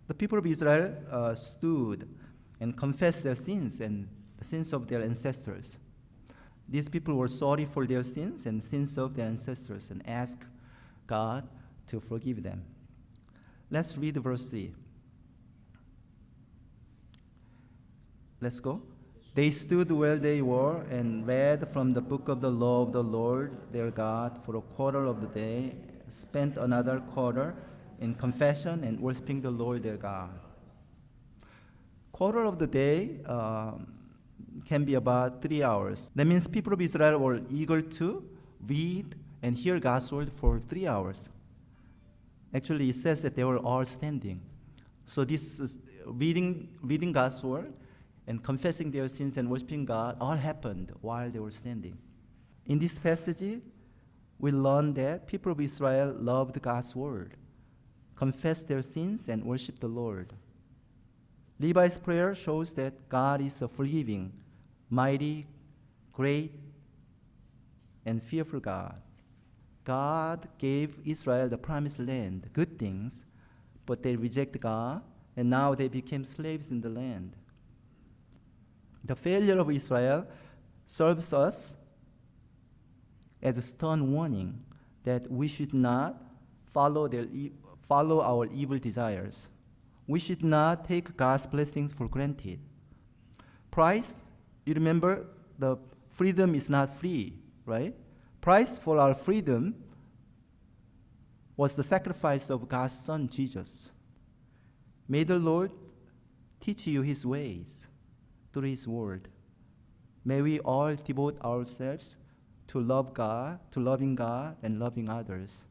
The people of Israel stood and confessed their sins and the sins of their ancestors. These people were sorry for their sins and sins of their ancestors and asked God to forgive them. Let's read verse 3. Let's go. They stood where they were and read from the book of the law of the Lord their God for a quarter of the day, spent another quarter in confession and worshiping the Lord their God. Quarter of the day can be about 3 hours. That means people of Israel were eager to read and hear God's word for 3 hours. Actually, it says that they were all standing. So this is reading God's word and confessing their sins and worshiping God all happened while they were standing. In this passage, we learn that people of Israel loved God's word, confessed their sins, and worshiped the Lord. Levi's prayer shows that God is a forgiving, mighty, great, and fearful God. God gave Israel the promised land, good things, but they rejected God, and now they became slaves in the land. The failure of Israel serves us as a stern warning that we should not follow our evil desires. We should not take God's blessings for granted. Price, you remember, the freedom is not free, right? Price for our freedom was the sacrifice of God's Son, Jesus. May the Lord teach you His ways through His word. May we all devote ourselves to love God, to loving God and loving others.